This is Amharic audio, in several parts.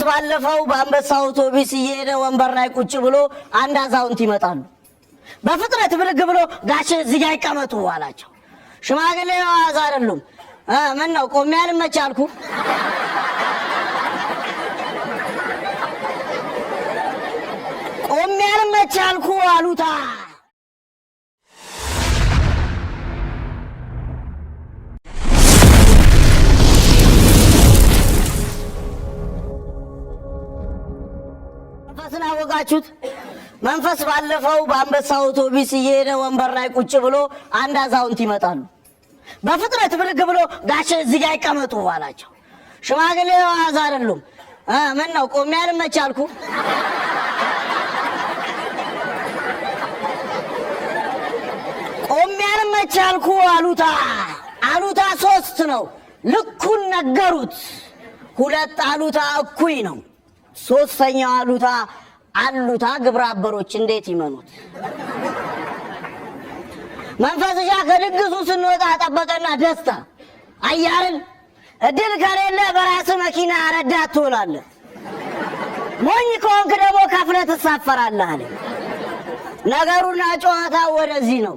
ባለፈው በአንበሳ አውቶቡስ እየሄደ ወንበር ላይ ቁጭ ብሎ አንድ አዛውንት ይመጣሉ። በፍጥነት ብልግ ብሎ ጋሽ እዚህ ጋር ይቀመጡ አላቸው። ሽማግሌው አዛ አይደሉም። ምን ነው ቆሜ አልመች አልኩ? ቆሜ አልመች አልኩ አሉታ። መንፈስን አወቃችሁት? መንፈስ ባለፈው በአንበሳ አውቶቡስ እየሄደ ወንበር ላይ ቁጭ ብሎ አንድ አዛውንት ይመጣሉ። በፍጥነት ብልግ ብሎ ጋሽ እዚህ ጋር ይቀመጡ አላቸው። ሽማግሌው አዛ አይደሉም። ምን ነው ቆሜ አልመች አልኩ? ቆሜ አልመች አልኩ አሉታ። አሉታ ሶስት ነው። ልኩን ነገሩት። ሁለት አሉታ እኩይ ነው። ሶስተኛው አሉታ ግብረ አበሮች እንዴት ይመኑት? መንፈስሻ ከድግሱ ስንወጣ ጠበቀና ደስታ አያርን እድል ከሌለ በራስ መኪና ረዳት ትውላለህ፣ ሞኝ ከሆንክ ደግሞ ከፍለህ ትሳፈራለህ አለ። ነገሩና ጨዋታው ወደዚህ ነው።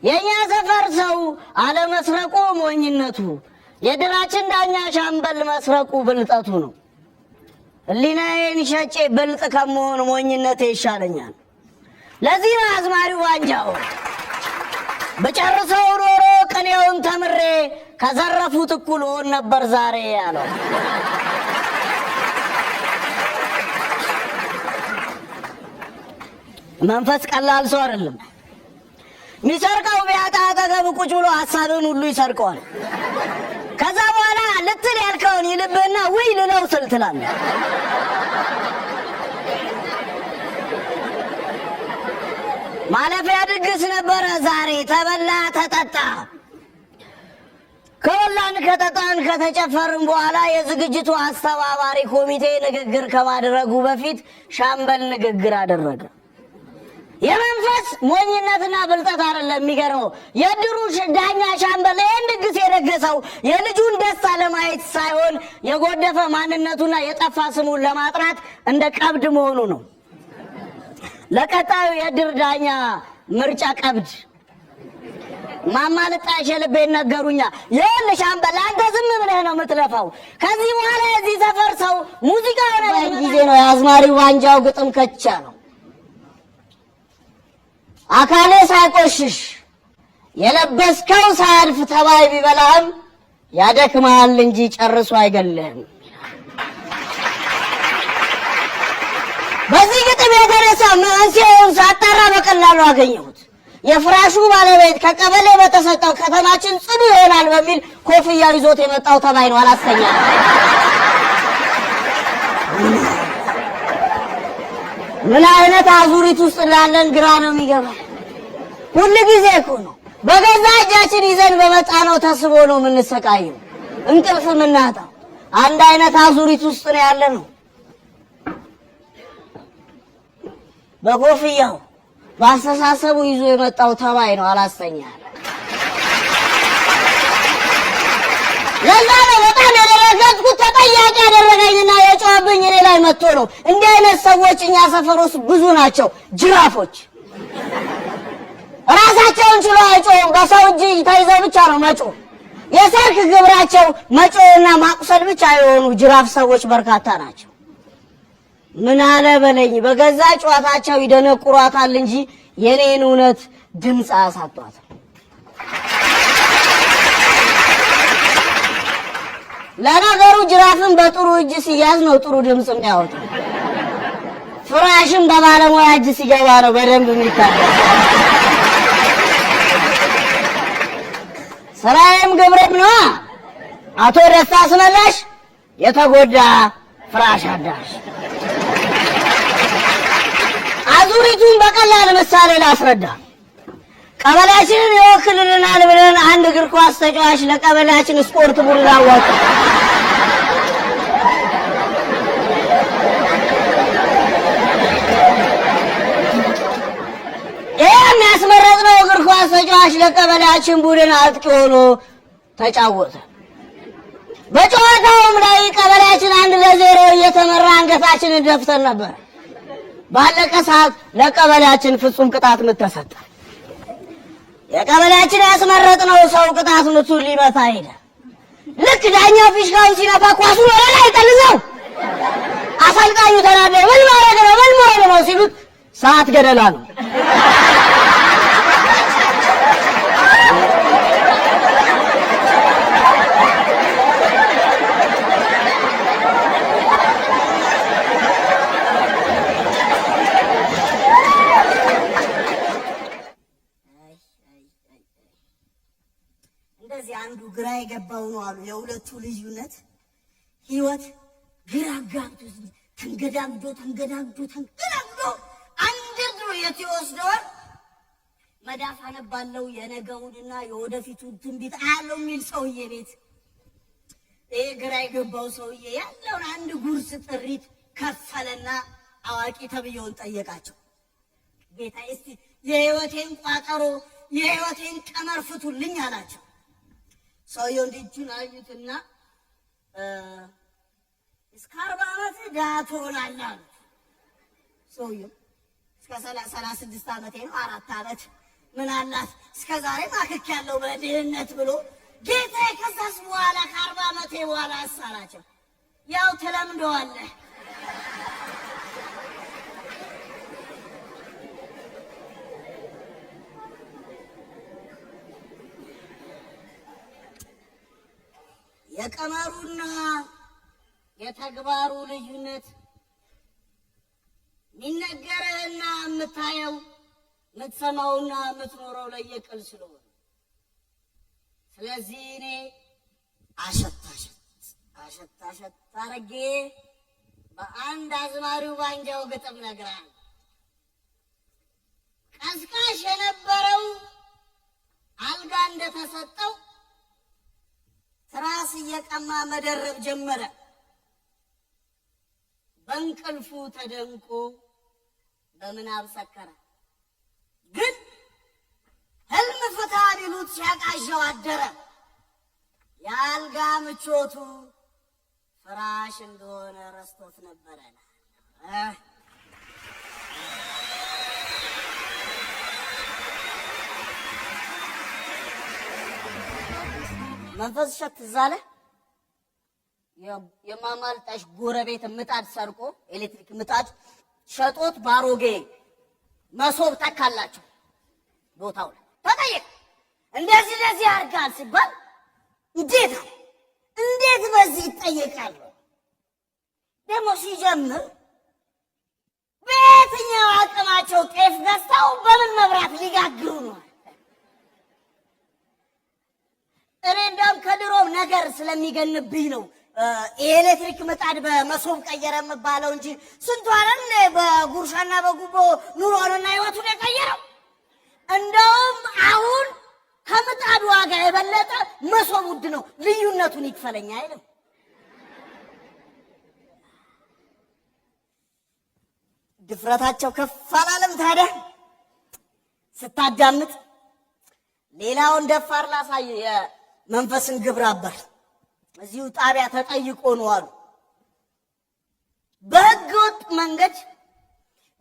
የኛ ሰፈር ሰው አለመስረቁ ሞኝነቱ፣ የድራችን ዳኛ ሻምበል መስረቁ ብልጠቱ ነው። ህሊናዬን ሸጬ ብልጥ ከመሆን ሞኝነቴ ይሻለኛል። ለዚህ ነው አዝማሪው ዋንጃው በጨርሰው ኖሮ ቅኔውን ተምሬ ከዘረፉት እኩል ሆን ነበር ዛሬ ያለው። መንፈስ ቀላል ሰው አይደለም። ሚሰርቀው ቢያጣ አጠገብ ቁጭ ብሎ ሐሳብን ሁሉ ይሰርቀዋል። ከዛ በኋላ ልትል ያልከውን ይልብህና ውይ ልለው ስል ትላለህ። ማለፊያ ድግስ ነበረ ዛሬ፣ ተበላ ተጠጣ። ከበላን ከጠጣን ከተጨፈርን በኋላ የዝግጅቱ አስተባባሪ ኮሚቴ ንግግር ከማድረጉ በፊት ሻምበል ንግግር አደረገ። የመንፈስ ሞኝነትና ብልጠት አይደለም የሚገርመው፣ የድሩ ዳኛ ሻምበል ይህን ድግስ የደገሰው የልጁን ደስታ ለማየት ሳይሆን የጎደፈ ማንነቱና የጠፋ ስሙን ለማጥራት እንደ ቀብድ መሆኑ ነው። ለቀጣዩ የድር ዳኛ ምርጫ ቀብድ ማማልጣሽ የልቤን ነገሩኛ። ይኸውልህ ሻምበል አንተ ዝም ብለህ ነው የምትለፋው። ከዚህ በኋላ የዚህ ሰፈር ሰው ሙዚቃ ሆነ ጊዜ ነው የአዝማሪው ዋንጃው ግጥም ከቻ ነው። አካሌ ሳይቆሽሽ የለበስከው ሳያልፍ ተባይ ቢበላህም ያደክማል እንጂ ጨርሶ አይገልህም። በዚህ ግጥም የተነሳ መንስኤውን ሳጣራ በቀላሉ አገኘሁት። የፍራሹ ባለቤት ከቀበሌ በተሰጠው ከተማችን ጽዱ ይሆናል በሚል ኮፍያ ይዞት የመጣው ተባይ ነው። አላስተኛ ምን አይነት አዙሪት ውስጥ እንዳለን ግራ ነው የሚገባ። ሁሉ ጊዜ እኮ ነው በገዛ እጃችን ይዘን በመጣነው ተስቦ ነው የምንሰቃየው፣ እንቅልፍ የምናጣው። አንድ አይነት አዙሪት ውስጥ ነው ያለ ነው። በኮፍያው በአስተሳሰቡ ይዞ የመጣው ተባይ ነው። አላስተኛ ለዛ ነው በጣም የደረገጥኩት። ተጠያቂ ያደረገኝና የጮህብኝ እኔ ላይ መጥቶ ነው። እንዲህ አይነት ሰዎች እኛ ሰፈር ውስጥ ብዙ ናቸው። ጅራፎች ራሳቸውን ችሎ አይጮህም። በሰው እጅ ተይዘው ብቻ ነው መጮህ። የሰርክ ግብራቸው መጮህና ማቁሰል ብቻ የሆኑ ጅራፍ ሰዎች በርካታ ናቸው። ምን አለ በለኝ፣ በገዛ ጨዋታቸው ይደነቁሯታል እንጂ የኔን እውነት ድምፅ አሳጧታል። ለነገሩ ጅራፍን በጥሩ እጅ ሲያዝ ነው ጥሩ ድምፅ የሚያወጣ። ፍራሽን በባለሙያ እጅ ሲገባ ነው በደንብ የሚታየው። ስራዬም ግብሬም ነው። አቶ ደስታ አስመላሽ የተጎዳ ፍራሽ አዳሽ። አዙሪቱን በቀላል ምሳሌ ላስረዳ። ቀበሌያችንን ይወክልልናል ብለን አንድ እግር ኳስ ተጫዋች ለቀበሌያችን ስፖርት ቡድን አዋጣ። ይሄም ያስመረጥነው እግር ኳስ ተጫዋች ለቀበሌያችን ቡድን አጥቂ ሆኖ ተጫወተ። በጨዋታውም ላይ ቀበሌያችን 1-0 እየተመራ አንገታችንን ደፍተን ነበር። ባለቀ ሰዓት ለቀበሌያችን ፍጹም ቅጣት ምት ተሰጠ። የቀበሌያችን ያስመረጥነው ሰው ቅጣት ምቱን ሊመታ ሄደ። ልክ ዳኛው ፊሽካውን ሲነፋ ኳሱን ወደ ላይ ጠልዘው አሰልጣኙ ተናደደ። ምን ማድረግ ነው? ምን መሆን ነው ሲሉት ሰዓት ገደላ ነው። እንደዚህ አንዱ ግራ የገባው ነው አሉ የሁለቱ ልዩነት ህይወት ግራ ጋብቶ ተንገዳግዶ አንድ ድሮ የት ይወስደዋል። መዳፍ አነባለው የነገውንና የወደፊቱን ትንቢት አያለው የሚል ሰውዬ ቤት ይሄ ግራ የገባው ሰውዬ ያለውን አንድ ጉርስ ጥሪት ከፈለና አዋቂ ተብየውን ጠየቃቸው። ጌታ እስቲ የህይወቴን ቋጠሮ የህይወቴን ቀመር ፍቱልኝ አላቸው። ሰውየው እንዲጁን አዩትና እስከ 40 ዓመት ድሃ ትሆናለህ አሉት። ሰውየው እስከ 36 ዓመቴ ነው 4 ዓመት ምን አላት እስከ ዛሬ ማክክ ያለው በድህነት ብሎ ጌታ ከዛስ በኋላ ከ40 ዓመቴ በኋላ አሳላቸው። ያው ተለምደዋለህ። የቀመሩና የተግባሩ ልዩነት ሚነገርህና የምታየው የምትሰማውና የምትኖረው ለየቅል ስለሆነ ስለዚህ እኔ አሸት አረጌ በአንድ አዝማሪው ባንጃው ግጥም ነግራል። ቀስቃሽ የነበረው አልጋ እንደተሰጠው ትራስ እየቀማ መደረብ ጀመረ። በእንቅልፉ ተደንቆ በምናብ ሰከረ። ግን ህልም ፍታ ቢሉት ሲያቃዣው አደረ። የአልጋ ምቾቱ ፍራሽ እንደሆነ ረስቶት ነበረ። መንፈስ ሸት ዛለ የማማልጣሽ ጎረቤት ምጣድ ሰርቆ ኤሌክትሪክ ምጣድ ሸጦት ባሮጌ መሶብ ተካላቸው ቦታው ላይ ተጠየቅ። እንደዚህ ያርጋል ሲባል እንዴት በዚህ ይጠየቃል? ደግሞ ሲጀምር በየትኛው አቅማቸው ጤፍ ገዝተው በምን መብራት ሊጋግሩ ነው? እኔ እንደውም ከድሮም ነገር ስለሚገንብኝ ነው የኤሌክትሪክ ምጣድ በመሶብ ቀየረ የምባለው እንጂ ስንቱ አይደል በጉርሻና በጉቦ ኑሮንና ህይወቱን የቀየረው። እንደውም አሁን ከምጣድ ዋጋ የበለጠ መሶብ ውድ ነው። ልዩነቱን ይክፈለኛ አይደል? ድፍረታቸው ከፍ አላለም ታዲያ? ስታዳምጥ ሌላውን ደፋር ላሳይ። የመንፈስን ግብረ አበር እዚሁ ጣቢያ ተጠይቆ ነው አሉ። በህገ ወጥ መንገድ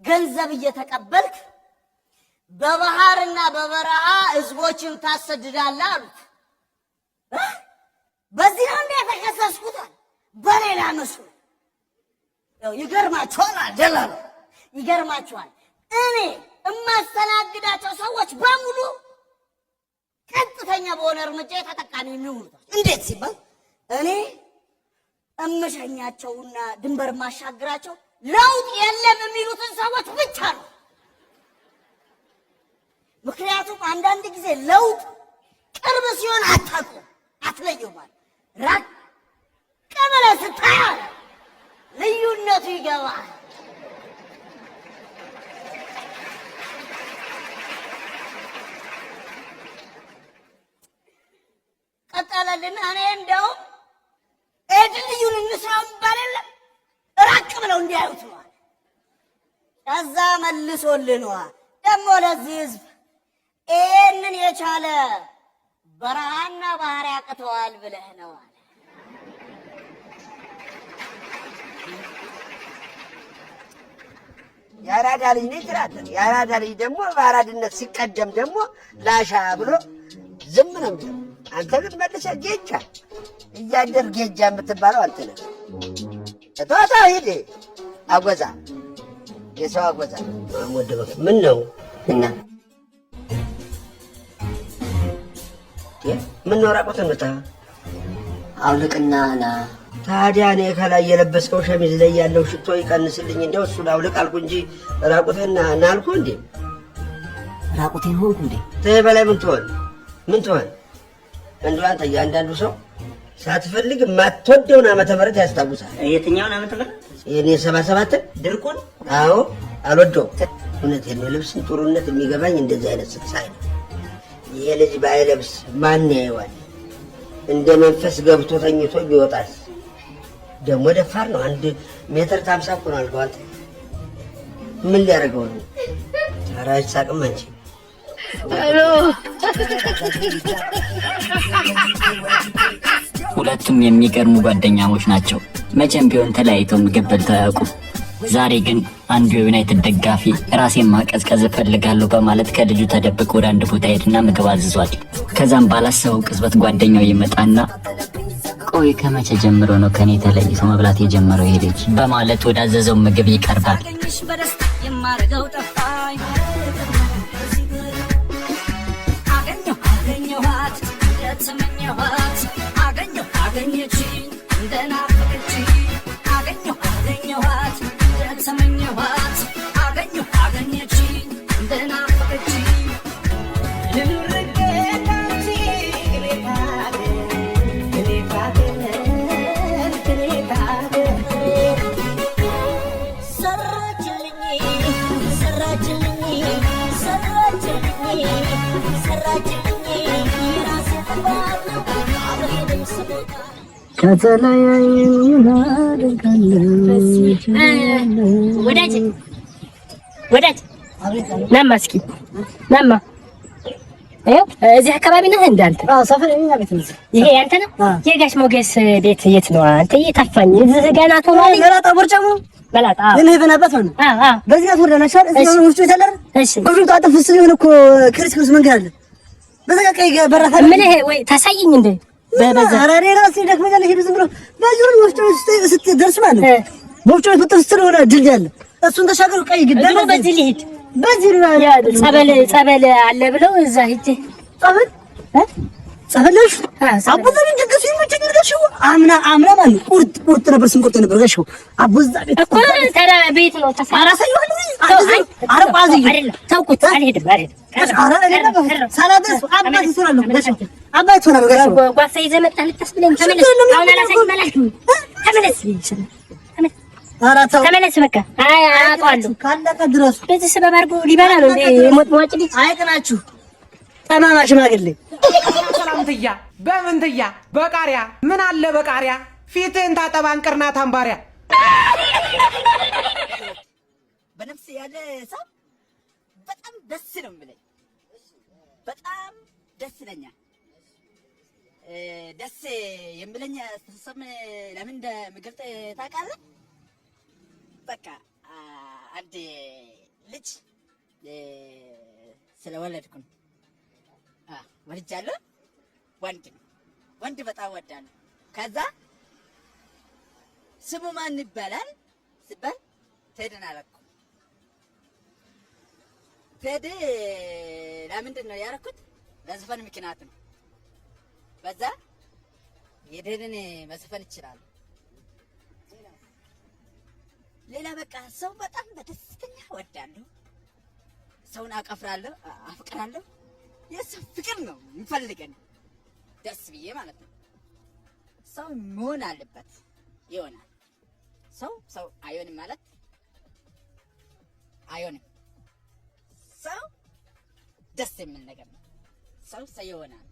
ገንዘብ እየተቀበልክ በባህርና በበረሃ ህዝቦችን ታሰድዳለህ አሉት። በዚህ ነው እንደ የተከሰስኩት በሌላ መስሎ ይገርማችኋል። አደላሉ ይገርማችኋል። እኔ የማስተናግዳቸው ሰዎች በሙሉ ቀጥተኛ በሆነ እርምጃ ተጠቃሚ የሚሆኑት እንዴት ሲባል እኔ እምሸኛቸውና ድንበር ማሻግራቸው ለውጥ የለም የሚሉትን ሰዎች ብቻ ነው። ምክንያቱም አንዳንድ ጊዜ ለውጥ ቅርብ ሲሆን አታውቁም፣ አትለየውም። ራቅ ብለህ ስታየው ልዩነቱ ይገባል። ቀጠለልና እኔ እንደውም ልዩን እንስራው ባለለም ራቅ ብለው እንዲያዩት ነው። ከዛ መልሶልነዋል ደግሞ ለዚህ ህዝብ ይህንን የቻለ በረሃና ባህር ያቅተዋል ብለህ ነው አለ። ያራዳ ልጅ ነኝ ትላለህ። ያራዳ ልጅ ደግሞ በአራድነት ሲቀደም ደግሞ ላሻ ብሎ ዝም ነው የሚለው። አንተ ግን መልሰህ ጌጃ እያደር ጌጃ የምትባለው አንተ ነህ። ተዋታ ሂድ አጎዛ የሰው አጎዛ ወደበክ ምን ነው እና ምን ነው ራቁትን መጣ አውልቅና ና። ታዲያ እኔ ከላይ የለበስከው ሸሚዝ ላይ ያለው ሽቶ ይቀንስልኝ እንደው እሱን አውልቅ አልኩ እንጂ ራቁትና ና አልኩ እንዴ? ራቁቴን ሆንኩ እንዴ? ተይ በላይ ምን ትሆን እንደው አንተ እያንዳንዱ ሰው ሳትፈልግ የማትወደውን ዓመተ ምህረት ያስታውሳል። የትኛውን ዓመተ ምህረት? የኔ 77 ድርቁን? አዎ አልወደውም። እውነቴን ነው። ልብስን ጥሩነት የሚገባኝ እንደዚህ አይነት ስትሳይ ነው። ይሄ ልጅ ባይለብስ ማን ያየዋል? እንደ መንፈስ ገብቶ ተኝቶ ቢወጣስ? ደግሞ ደፋር ነው። 1 ሜትር ከ50 እኮ ነው አልከው አንተ። ምን ሊያደርገው ነው? ኧረ አይሳቅም አንቺ። ሄሎ ሁለቱም የሚገርሙ ጓደኛሞች ናቸው። መቼም ቢሆን ተለያይተው ምግብ በልተው አያውቁም። ዛሬ ግን አንዱ የዩናይትድ ደጋፊ ራሴን ማቀዝቀዝ እፈልጋለሁ በማለት ከልጁ ተደብቆ ወደ አንድ ቦታ ሄድና ምግብ አዝዟል። ከዛም ባላሰበው ቅጽበት ጓደኛው ይመጣና ቆይ ከመቼ ጀምሮ ነው ከኔ ተለይቶ መብላት የጀመረው ይሄ ልጅ በማለት ወዳዘዘው ምግብ ይቀርባል። ወዳጅ ናማ እስኪ ናማ እዚህ አካባቢ ነህ እንዳንተ? አዎ ሰፈር የኛ ቤት ነው። ይሄ ያንተ ነው? የጋሽ ሞገስ ቤት የት ነው? አንተ እየጠፋኝ እዚህ ገና ተማሪ መላጣ ቦርጫሙ መላጣ እኔ በናበት ነው። በዚህ ጋር ወርደና ሻል እዚህ ነው ውስጥ ይተላል። እሺ ወግሩ ታጥፍ ስለ ሆነ እኮ ክርስቶስ መንገድ አለ። በዛ ቀይ በራታ ምን ይሄ ወይ ታሳይኝ እንዴ? በበዛ አራሬ ራስ ይደክመኛል። ይሄ ዝም ብሎ ባጅሩ ወስዶ ስትደርስ ማለት ወፍጮ ፍጥር ስለሆነ ድልድይ አለ። እሱን ተሻገሩ ቀይ ግዳ ነው። በዚህ ልሂድ በዚህ ነው ያ ጸበል አለ ብለው እዛ ሂጅ ጸበለሽ አቡዛን ድግስ ይመጭልሽው አምና ማለት ቁርጥ ነበር ስንቆርጥ ነበር ጋሽው አቡዛ ቤት እኮ ተራ ቤት ነው አራሰዩ አረቋዚ አይደለም ተውኩት አልሄድም ሳላደስ አባይ ይሰራል ጋሽው አባይ ይሰራል ጋሽው ጓሳ ይዘህ መጣህ ልታስብለኝ ተመለስ አሁን አላሳይም አላልኩም ተመለስ ተመለስ በቃ አውቀዋለሁ ካለቀ ድረስ በዚህ ሰበብ አድርጎ ሊበላ ነው እንዴ ሞጭ ልጅ አይቅናችሁ ጠማማ ሽማግሌ ሰላምትያ በምንትያ በቃሪያ ምን አለ በቃሪያ ፊትህን ታጠባ እንቅርናት አምባሪያ በነፍስ ያለ ሰው በጣም ደስ ነው የሚለኝ። በጣም ደስ ይለኛል። ደስ የሚለኝ አስተሳሰብ ለምን እንደምገልጥ ታውቃለህ? በቃ አንድ ልጅ ስለወለድኩ ነው። ወልጃለሁ። ወንድ በጣም ወዳለሁ። ከዛ ስሙ ማን ይባላል ሲባል ቴድን አደረኩ። ቴድ ለምንድን ነው ያደረኩት? ለዘፈን ምክንያት ነው። በዛ የቴድን መዘፈን ይችላል። ሌላ በቃ ሰው በጣም በደስተኛ ወዳለሁ። ሰውን አቀፍራለሁ፣ አፍቅራለሁ። የሰው ፍቅር ነው የሚፈልገን ደስ ብዬ ማለት ነው። ሰው መሆን አለበት ይሆናል። ሰው አይሆንም ማለት አይሆንም። ሰው ደስ የሚል ነገር ነው። ሰው ይሆናል።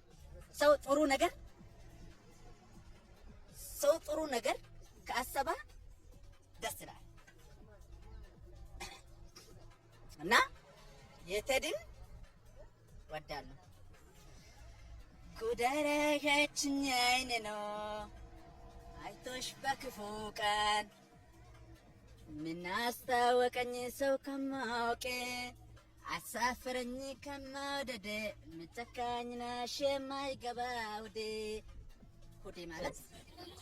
ሰው ጥሩ ነገር ከአሰባ ደስ ይላል እና የቴድን ወዳለሁ። ጉደረገችኝ አይኔ ነው አይቶሽ በክፉ ቀን ምን አስታወቀኝ ሰው ከማወቄ አሳፈረኝ ከመውደድ ምጨካኝ ነሽ የማይገባው ሁዴ ማለት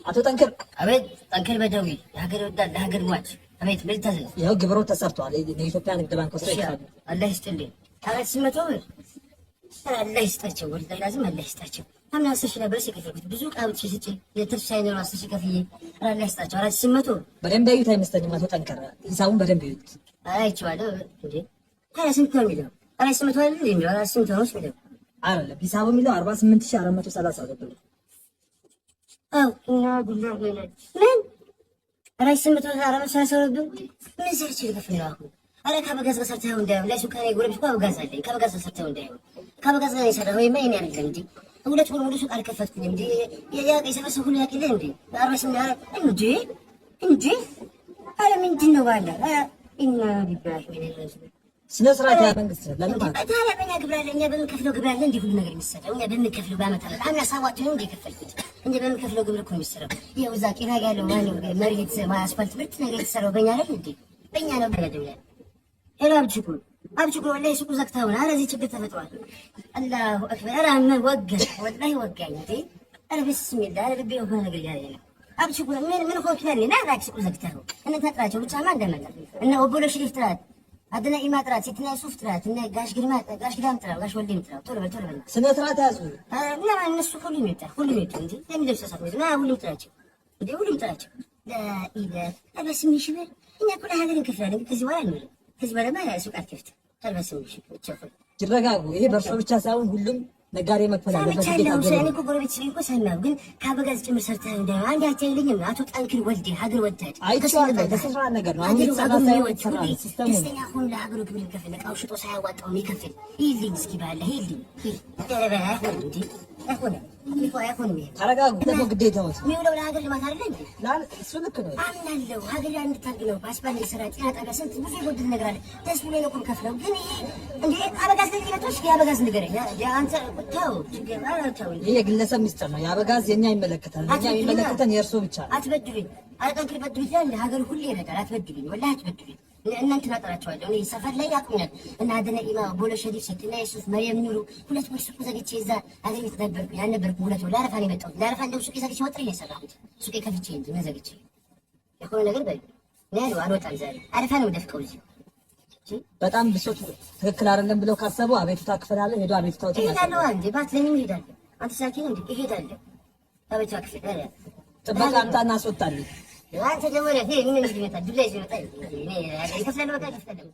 አቶ ጠንክር። አቤት። ጠንክር በደዊ የሀገር ወዳድ ለሀገር ሟች። አቤት። ምን ታዘዝ? ያው ግብሩ ተሰርቷል። የኢትዮጵያ ንግድ ባንክ ወስዶ ይካል። አላህ ይስጥልኝ። 400 ብር አላህ ይስጣቸው። ወላሂ ላዝም አላህ ይስጣቸው። አምና 10 ሺህ ነበር ሲከፍሉት ብዙ ቃውጭ ሲጭ የትርፍ ሳይኖር 10 ሺህ ከፍዬ አላህ ይስጣቸው። 400 በደንብ ያዩት አይመስለኝም አቶ ጠንክር። ሂሳቡን በደንብ ያዩት። አይቼዋለሁ እንዴ። ታዲያ ስንት ነው የሚለው? 400 አይደል የሚለው? 400 ነው የሚለው አይደለም። ሂሳቡ የሚለው 48430 ብር። አው እና ቢላህ ምን 48430 ብር ምን ሰርቼ ልከፍል ነው አሁን? አረ ከበጋዝ ጋር ሰርተኸው እንዳይሆን ላይ ሱቅ ከእኔ ጎረቤት እኮ አበጋዝ አለኝ። ከበጋዝ ጋር ሰርተኸው እንዳይሆን ከበጋዝ ጋር የሰራኸው ወይማ የእኔ አይደለም እንጂ 2 ወር ሙሉ ሱቅ አልከፈትኩኝም እንጂ የሰበሰብኩ ሁሉ ያውቅልህ እንዴ? 48 እንጂ አረ ምንድን ነው ባለ እና ቢባል ስነ ስርዓት ያ መንግስት ለምን ታዲያ በእኛ ግብር አለ። እኛ በምንከፍለው ግብር አለ እንዲህ ሁሉ ነገር የሚሰራው እኛ በምንከፍለው በዓመት አለ። አምና ሳዋጭ ነው እንደ የከፈልኩት እኛ በምንከፍለው ግብር እኮ የሚሰራው። ይኸው እዛ ጤና ያለው ማነው መሬት አስፋልት ምርጥ ነገር የተሰራው በእኛ አይደል እንዴ? በእኛ ነው በረደው ያለ ሄሎ አብችኩ ወላሂ ሱቁ ዘግተውና ኧረ እዚህ ችግር ተፈጥሯል። አላሁ አክበር። ኧረ ምን ወጋኝ ወላሂ ወጋኝ እንዴ! ኧረ ቢስሚላህ ኧረ ልቤ የሆነ ነገር ያለ ነው። አብችኩ ምን ሆንክ ለኔ ና ራክ ሱቁ ዘግተው እነ ተጥራቸው ብቻ ማን እንደመጣ እነ ኦቦሎ ሽሪፍ ጥራት አድና ኢማጥራት ሲትና ሱፍ ጥራት እነ ጋሽ ግርማም ጥራት ጋሽ ወልዴም ጥራት ቶሎ በል ስነ ስርዓት ያዙ። እና እነሱ ሁሉም ይመጣ እንጂ ለምን ሰሳት ነው ሁሉም ጥራቸው እንዴ ሁሉም ጥራቸው ለኢላህ አበስም ይሽበል እኛ ኩላ ሀገር እንከፍላለን ከዚህ በኋላ ነው ከዚህ በኋላ ሱቅ አትከፍትም። አበስም ይሽበል ቸፈል ይረጋጉ። ይሄ በእርሶ ብቻ ሳይሆን ሁሉም ነጋዴ መክፈል አለበት። እኔ እኮ ጎረቤት ስለኝ እኮ ሰማሁ፣ ግን ከአበጋዝ ጭምር ሰርተህ እንደ አንድ አትይልኝም። አቶ ጠንክር ወልዴ ሀገር ወዳድ አይቼዋለሁ። ተሰራ ነገር ነው። አሁን የተሰራ ሳይሆን ሲስተሙ ደስተኛ ሆኖ ለሀገሩ ግብር ይከፍል እቃው ሽጦ ሳያዋጣው የሚከፍል ይልኝ እስኪ ባለ ይልኝ ደረበ አይሆንም እንዴ አይሆንም። ተረጋጉ። ደግሞ ግዴታው የሚውለው ለሀገር ልማት አይደለ እንዴ? እሱ ልክ ነው። አምናለሁ ሀገር ያን እንድታድግ ነው። በአስፋልት የሰራ ጤና ጣቢያ ስንት ብዙ የጎደለ ነገር አለ። ደስ ብሎኝ ነው እኮ የምከፍለው። ግን ይሄ እንዴ አበጋዝ ለዚህ መጥቶሽ የአበጋዝ ንገረኝ አንተ ተው ተው። ይሄ የግለሰብ ሚስጥር ነው። የአበጋዝ የኛ ይመለከታል። እኛ የሚመለከተን የእርሶ ብቻ ነው። አትበድሉኝ። አጠንክር በድሉኝ ይላል ሀገር ሁሉ ይረዳል። አትበድሉኝ፣ ወላሂ አትበድሉኝ። እናንተን አጠራቸዋለሁ እኔ ሰፈር ላይ ያቁኛል እና አደነ ኢማ ቦሎ ሸዲፍ ሰጥና የሱፍ መሪየም ኑሩ 2 ወር ሱቅ ዘግቼ እዛ አገር ቤት ነበርኩ። ያን ነበርኩ 2 ወር ለአረፋ ነው የመጣሁት። ለአረፋ እንደው ሱቅ ዘግቼ ወጥሬ ነው የሰራሁት። ሱቅ ከፍቼ እንጂ ምን ዘግቼ የሆነ ነገር በል ነው አልወጣም። ዛሬ አረፋ ነው ደፍቀው እዚህ በጣም ብሶት ትክክል አይደለም ብለው ካሰቡ አቤቱታ ክፍላለሁ። ሄዶ አቤቱታው ይሄዳለሁ። አንዴ ባትለኝም እሄዳለሁ። አንተ ሳኪን እንዴ እሄዳለሁ። አቤቱታ ክፍል ጥበቃ አምጣና አስወጣልኝ። አንተ ደግሞ ምን እንደሚመጣ ዱላ ይዘመጣ እኔ ይከፍላለሁ። በቃ ይከፍላለሁ።